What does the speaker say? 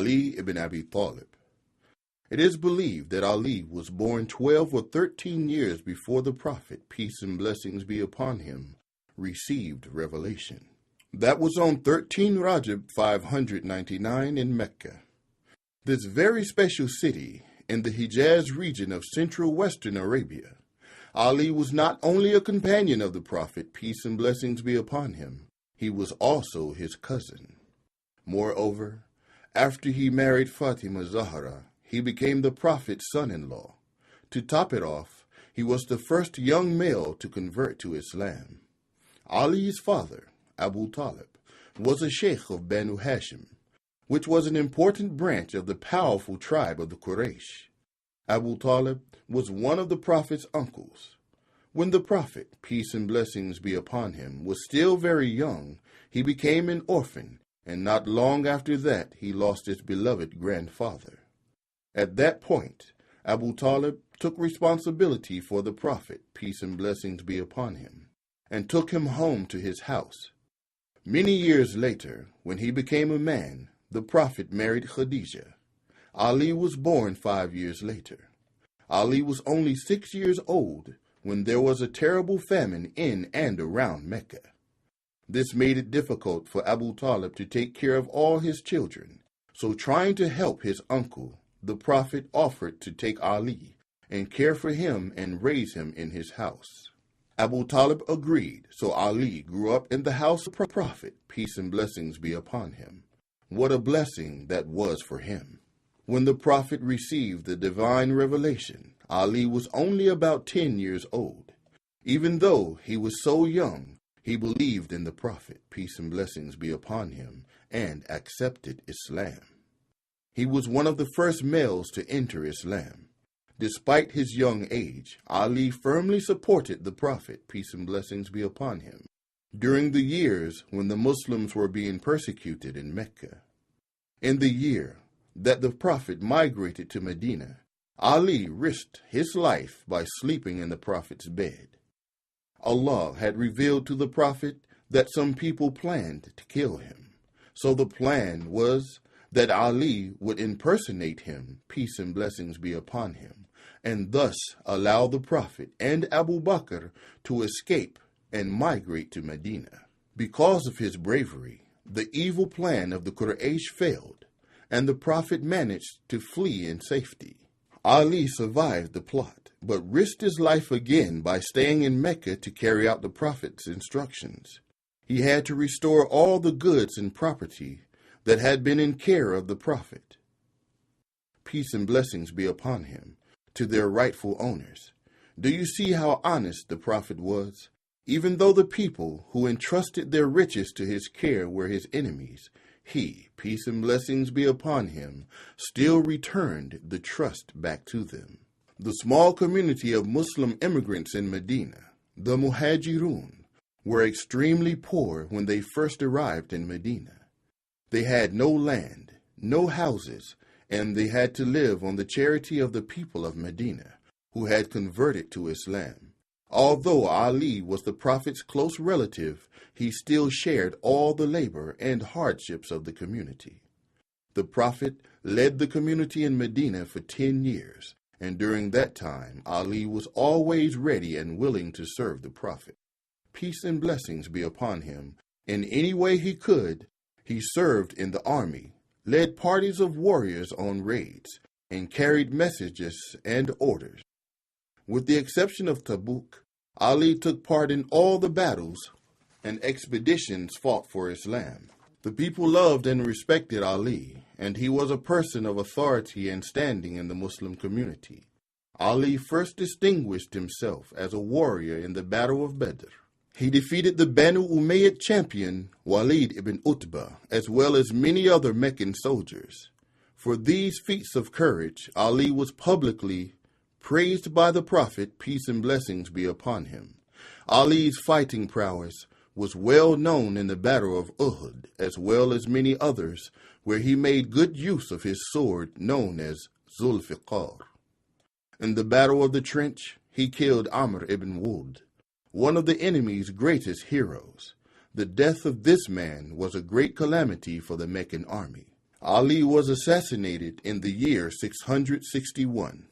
Ali ibn Abi Talib. It is believed that Ali was born 12 or 13 years before the Prophet, peace and blessings be upon him, received revelation. That was on 13 Rajab 599 in Mecca. This very special city in the Hijaz region of central western Arabia, Ali was not only a companion of the Prophet, peace and blessings be upon him, he was also his cousin. Moreover, after he married Fatima Zahra, he became the Prophet's son-in-law. To top it off, he was the first young male to convert to Islam. Ali's father, Abu Talib, was a sheikh of Banu Hashim, which was an important branch of the powerful tribe of the Quraysh. Abu Talib was one of the Prophet's uncles. When the Prophet, peace and blessings be upon him, was still very young, he became an orphan, and not long after that he lost his beloved grandfather. At that point, Abu Talib took responsibility for the Prophet, peace and blessings be upon him, and took him home to his house. Many years later, when he became a man, the Prophet married Khadijah. Ali was born 5 years later. Ali was only 6 years old when there was a terrible famine in and around Mecca. This made it difficult for Abu Talib to take care of all his children, so trying to help his uncle, the Prophet offered to take Ali and care for him and raise him in his house. Abu Talib agreed, so Ali grew up in the house of the Prophet, peace and blessings be upon him. What a blessing that was for him. When the Prophet received the divine revelation, Ali was only about 10 years old. Even though he was so young, he believed in the Prophet, peace and blessings be upon him, and accepted Islam. He was one of the first males to enter Islam. Despite his young age, Ali firmly supported the Prophet, peace and blessings be upon him, during the years when the Muslims were being persecuted in Mecca. In the year that the Prophet migrated to Medina, Ali risked his life by sleeping in the Prophet's bed. Allah had revealed to the Prophet that some people planned to kill him. So the plan was that Ali would impersonate him, peace and blessings be upon him, and thus allow the Prophet and Abu Bakr to escape and migrate to Medina. Because of his bravery, the evil plan of the Quraysh failed, and the Prophet managed to flee in safety. Ali survived the plot, but risked his life again by staying in Mecca to carry out the Prophet's instructions. He had to restore all the goods and property that had been in care of the Prophet, peace and blessings be upon him, to their rightful owners. Do you see how honest the Prophet was? Even though the people who entrusted their riches to his care were his enemies, he, peace and blessings be upon him, still returned the trust back to them. The small community of Muslim immigrants in Medina, the Muhajirun, were extremely poor when they first arrived in Medina. They had no land, no houses, and they had to live on the charity of the people of Medina, who had converted to Islam. Although Ali was the Prophet's close relative, he still shared all the labor and hardships of the community. The Prophet led the community in Medina for 10 years, and during that time, Ali was always ready and willing to serve the Prophet. Peace and blessings be upon him. In any way he could, he served in the army, led parties of warriors on raids, and carried messages and orders. With the exception of Tabuk, Ali took part in all the battles and expeditions fought for Islam. The people loved and respected Ali, and he was a person of authority and standing in the Muslim community. Ali first distinguished himself as a warrior in the Battle of Badr. He defeated the Banu Umayyad champion Walid ibn Utbah, as well as many other Meccan soldiers. For these feats of courage, Ali was publicly praised by the Prophet, peace and blessings be upon him. Ali's fighting prowess was well known in the Battle of Uhud, as well as many others, where he made good use of his sword known as Zulfiqar. In the Battle of the Trench, he killed Amr ibn Wud, one of the enemy's greatest heroes. The death of this man was a great calamity for the Meccan army. Ali was assassinated in the year 661.